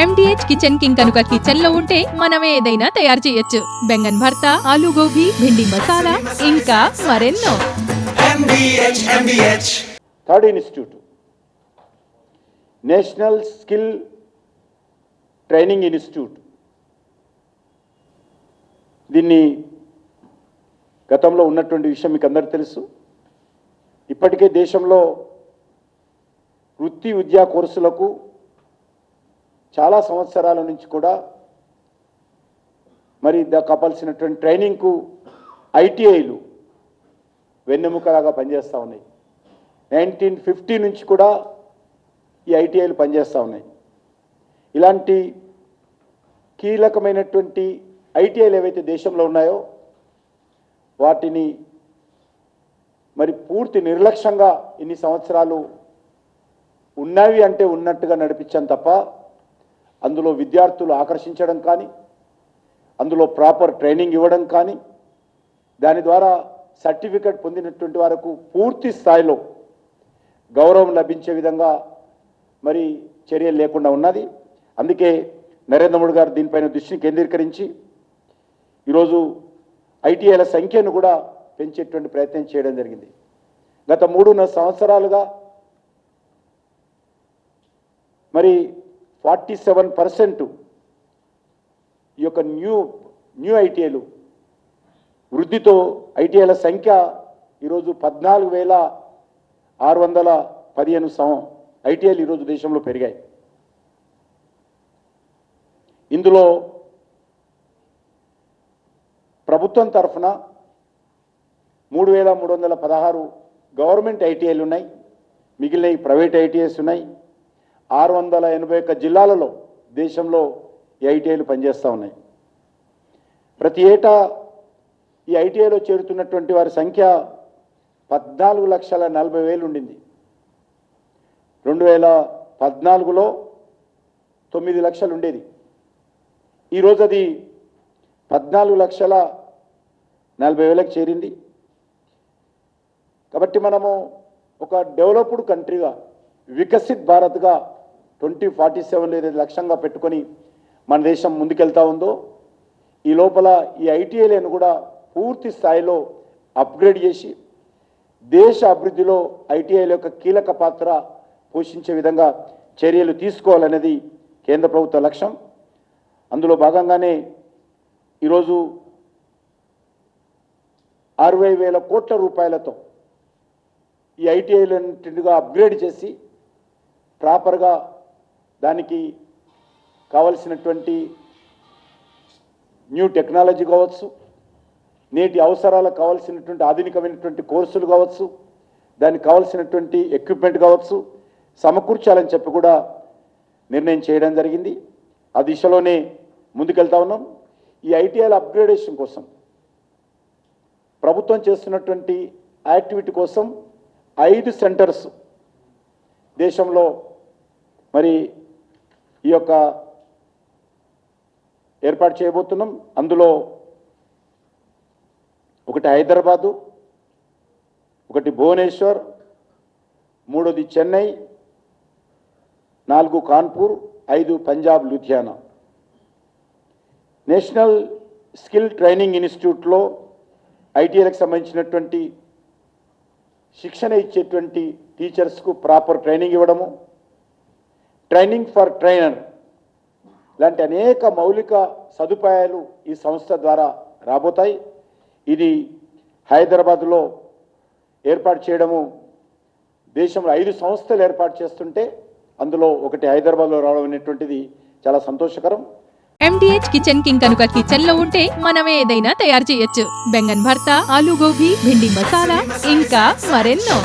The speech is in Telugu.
MDH కిచెన్ కింగ్ కనుక కిచెన్ లో ఉంటే మనమే ఏదైనా తయారు చేయొచ్చు. బెంగన్ భర్త, ఆలు గోబీ, భిండి మసాలా, ఇంకా మరెన్నో. Third institute national skill training institute. దీన్ని గతంలో ఉన్నటువంటి విషయం మీకు అందరికీ తెలుసు. ఇప్పటికే దేశంలో వృత్తి విద్యా కోర్సులకు చాలా సంవత్సరాల నుంచి కూడా మరి కావాల్సినటువంటి ట్రైనింగ్కు ఐటీఐలు వెన్నెముకలాగా పనిచేస్తూ ఉన్నాయి. 1950 నుంచి కూడా ఈ ఐటీఐలు పనిచేస్తూ ఉన్నాయి. ఇలాంటి కీలకమైనటువంటి ఐటీఐలు ఏవైతే దేశంలో ఉన్నాయో వాటిని మరి పూర్తి నిర్లక్ష్యంగా ఇన్ని సంవత్సరాలు ఉన్నవి అంటే ఉన్నట్టుగా నడిపించాం తప్ప అందులో విద్యార్థులు ఆకర్షించడం కానీ, అందులో ప్రాపర్ ట్రైనింగ్ ఇవ్వడం కానీ, దాని ద్వారా సర్టిఫికెట్ పొందినటువంటి వరకు పూర్తి స్థాయిలో గౌరవం లభించే విధంగా మరి చర్యలు లేకుండా ఉన్నది. అందుకే నరేంద్ర మోడీ గారు దీనిపైన దృష్టిని కేంద్రీకరించి ఈరోజు ఐటీఐల సంఖ్యను కూడా పెంచేటువంటి ప్రయత్నం చేయడం జరిగింది. గత 3.5 సంవత్సరాలుగా మరి 47% ఈ యొక్క న్యూ ఐటీఐలు వృద్ధితో ఐటీఐల సంఖ్య ఈరోజు 14,615 ఐటీఐలు ఈరోజు దేశంలో పెరిగాయి. ఇందులో ప్రభుత్వం తరఫున 3,316 గవర్నమెంట్ ఐటీఐలు ఉన్నాయి. మిగిలిన ప్రైవేట్ ఐటీఐస్ ఉన్నాయి. 681 జిల్లాలలో దేశంలో ఈ ఐటీఐలు పనిచేస్తూ ఉన్నాయి. ప్రతి ఏటా ఈ ఐటీఐలో చేరుతున్నటువంటి వారి సంఖ్య 14,40,000 ఉండింది. 2014లో 9 లక్షలు ఉండేది. ఈరోజు అది 14,40,000కి చేరింది. కాబట్టి మనము ఒక డెవలప్డ్ కంట్రీగా, వికసిత్ భారత్గా 2047 ఏదైతే లక్ష్యంగా పెట్టుకొని మన దేశం ముందుకెళ్తా ఉందో ఈ లోపల ఈ ఐటీఐలను కూడా పూర్తి స్థాయిలో అప్గ్రేడ్ చేసి దేశ అభివృద్ధిలో ఐటీఐల యొక్క కీలక పాత్ర పోషించే విధంగా చర్యలు తీసుకోవాలనేది కేంద్ర ప్రభుత్వ లక్ష్యం. అందులో భాగంగానే ఈరోజు 60,000 కోట్ల రూపాయలతో ఈ ఐటీఐలన్నింటిగా అప్గ్రేడ్ చేసి ప్రాపర్గా దానికి కావలసినటువంటి న్యూ టెక్నాలజీ కావచ్చు, నేటి అవసరాలకు కావాల్సినటువంటి ఆధునికమైనటువంటి కోర్సులు కావచ్చు, దానికి కావాల్సినటువంటి ఎక్విప్మెంట్ కావచ్చు సమకూర్చాలని చెప్పి కూడా నిర్ణయం చేయడం జరిగింది. ఆ దిశలోనే ముందుకెళ్తా ఉన్నాం. ఈ ఐటీఐల అప్గ్రేడేషన్ కోసం ప్రభుత్వం చేస్తున్నటువంటి యాక్టివిటీ కోసం 5 సెంటర్స్ దేశంలో మరి ఈ యొక్క ఏర్పాటు చేయబోతున్నాం. అందులో ఒకటి హైదరాబాదు, ఒకటి భువనేశ్వర్, 3ది Chennai, 4 Kanpur, 5 Punjab Ludhiana. National skill training ఇన్స్టిట్యూట్లో ఐటీఐలకు సంబంధించినటువంటి శిక్షణ ఇచ్చేటువంటి టీచర్స్కు ప్రాపర్ ట్రైనింగ్ ఇవ్వడము, ట్రైనింగ్ ఫర్ ట్రైనర్ లాంటి అనేక మౌలిక సదుపాయాలు ఈ సంస్థ ద్వారా రాబోతాయి. ఇది హైదరాబాద్లో ఏర్పాటు చేయడము, దేశంలో 5 సంస్థలు ఏర్పాటు చేస్తుంటే అందులో ఒకటి హైదరాబాద్లో రావడం అనేటువంటిది చాలా సంతోషకరం. MDH కిచెన్ కింగ్ కనుక కిచెన్ లో ఉంటే మనమే ఏదైనా తయారు చేయొచ్చు. బెంగన్ భర్త, ఆలు గోబీ, భిండి మసాలా, ఇంకా మరెన్నో.